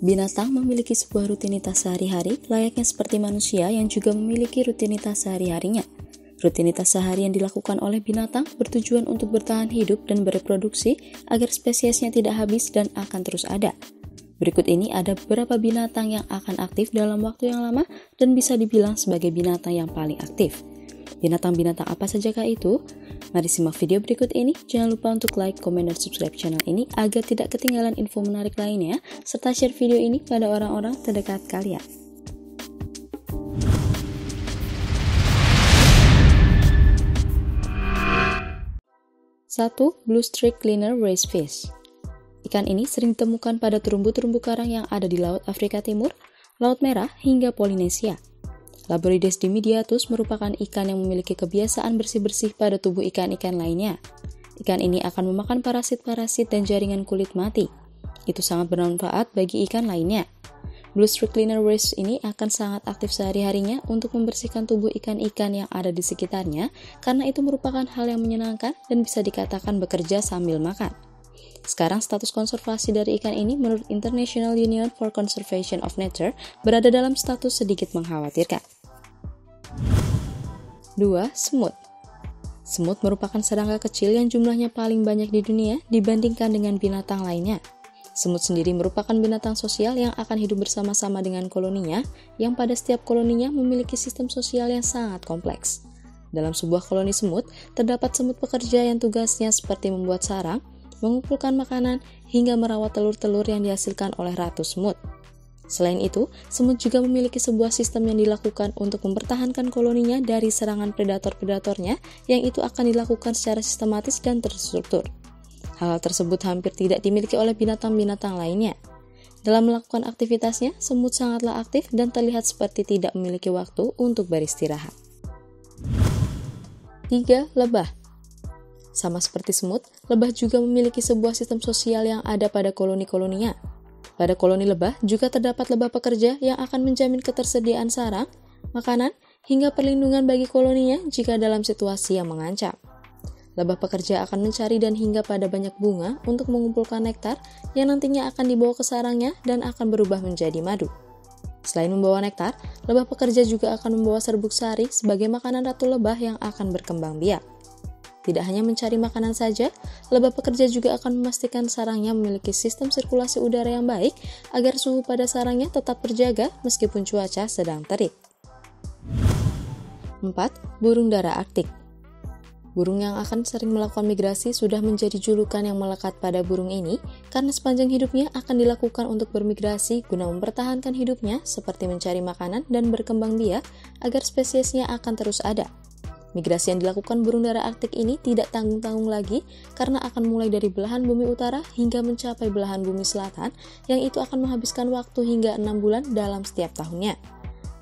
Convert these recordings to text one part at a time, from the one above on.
Binatang memiliki sebuah rutinitas sehari-hari layaknya seperti manusia yang juga memiliki rutinitas sehari-harinya. Rutinitas sehari yang dilakukan oleh binatang bertujuan untuk bertahan hidup dan bereproduksi agar spesiesnya tidak habis dan akan terus ada. Berikut ini ada beberapa binatang yang akan aktif dalam waktu yang lama dan bisa dibilang sebagai binatang yang paling aktif. Binatang-binatang apa sajakah itu? Mari simak video berikut ini. Jangan lupa untuk like, komen, dan subscribe channel ini agar tidak ketinggalan info menarik lainnya, serta share video ini pada orang-orang terdekat kalian. 1. Blue Streak Liner Racefish. Ikan ini sering ditemukan pada terumbu-terumbu karang yang ada di Laut Afrika Timur, Laut Merah, hingga Polinesia. Laborides dimidiatus merupakan ikan yang memiliki kebiasaan bersih-bersih pada tubuh ikan-ikan lainnya. Ikan ini akan memakan parasit-parasit dan jaringan kulit mati. Itu sangat bermanfaat bagi ikan lainnya. Blue Streak Liner Racefish ini akan sangat aktif sehari-harinya untuk membersihkan tubuh ikan-ikan yang ada di sekitarnya, karena itu merupakan hal yang menyenangkan dan bisa dikatakan bekerja sambil makan. Sekarang status konservasi dari ikan ini menurut International Union for Conservation of Nature berada dalam status sedikit mengkhawatirkan. 2. Semut. Semut merupakan serangga kecil yang jumlahnya paling banyak di dunia dibandingkan dengan binatang lainnya. Semut sendiri merupakan binatang sosial yang akan hidup bersama-sama dengan koloninya, yang pada setiap koloninya memiliki sistem sosial yang sangat kompleks. Dalam sebuah koloni semut, terdapat semut pekerja yang tugasnya seperti membuat sarang, mengumpulkan makanan, hingga merawat telur-telur yang dihasilkan oleh ratu semut. Selain itu, semut juga memiliki sebuah sistem yang dilakukan untuk mempertahankan koloninya dari serangan predator-predatornya, yang itu akan dilakukan secara sistematis dan terstruktur. Hal tersebut hampir tidak dimiliki oleh binatang-binatang lainnya. Dalam melakukan aktivitasnya, semut sangatlah aktif dan terlihat seperti tidak memiliki waktu untuk beristirahat. 3. Lebah. Sama seperti semut, lebah juga memiliki sebuah sistem sosial yang ada pada koloni-koloninya. Pada koloni lebah juga terdapat lebah pekerja yang akan menjamin ketersediaan sarang, makanan, hingga perlindungan bagi koloninya jika dalam situasi yang mengancam. Lebah pekerja akan mencari dan hingga pada banyak bunga untuk mengumpulkan nektar yang nantinya akan dibawa ke sarangnya dan akan berubah menjadi madu. Selain membawa nektar, lebah pekerja juga akan membawa serbuk sari sebagai makanan ratu lebah yang akan berkembang biak. Tidak hanya mencari makanan saja, lebah pekerja juga akan memastikan sarangnya memiliki sistem sirkulasi udara yang baik agar suhu pada sarangnya tetap terjaga meskipun cuaca sedang terik. 4. Burung dara Arktik. Burung yang akan sering melakukan migrasi sudah menjadi julukan yang melekat pada burung ini karena sepanjang hidupnya akan dilakukan untuk bermigrasi guna mempertahankan hidupnya seperti mencari makanan dan berkembang biak agar spesiesnya akan terus ada. Migrasi yang dilakukan burung dara Arktik ini tidak tanggung-tanggung lagi karena akan mulai dari belahan bumi utara hingga mencapai belahan bumi selatan, yang itu akan menghabiskan waktu hingga 6 bulan dalam setiap tahunnya.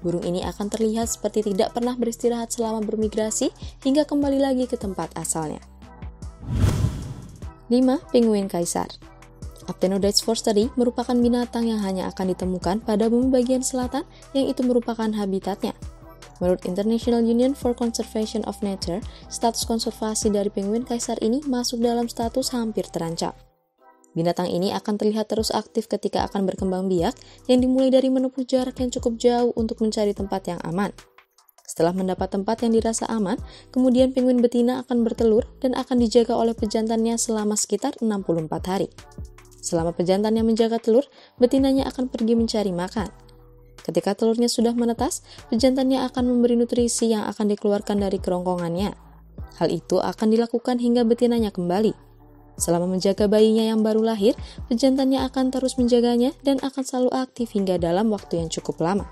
Burung ini akan terlihat seperti tidak pernah beristirahat selama bermigrasi hingga kembali lagi ke tempat asalnya. 5. Penguin kaisar. Aptenodytes forsteri merupakan binatang yang hanya akan ditemukan pada bumi bagian selatan, yang itu merupakan habitatnya. Menurut International Union for Conservation of Nature, status konservasi dari penguin kaisar ini masuk dalam status hampir terancam. Binatang ini akan terlihat terus aktif ketika akan berkembang biak, yang dimulai dari menempuh jarak yang cukup jauh untuk mencari tempat yang aman. Setelah mendapat tempat yang dirasa aman, kemudian penguin betina akan bertelur dan akan dijaga oleh pejantannya selama sekitar 64 hari. Selama pejantannya menjaga telur, betinanya akan pergi mencari makan. Ketika telurnya sudah menetas, pejantannya akan memberi nutrisi yang akan dikeluarkan dari kerongkongannya. Hal itu akan dilakukan hingga betinanya kembali. Selama menjaga bayinya yang baru lahir, pejantannya akan terus menjaganya dan akan selalu aktif hingga dalam waktu yang cukup lama.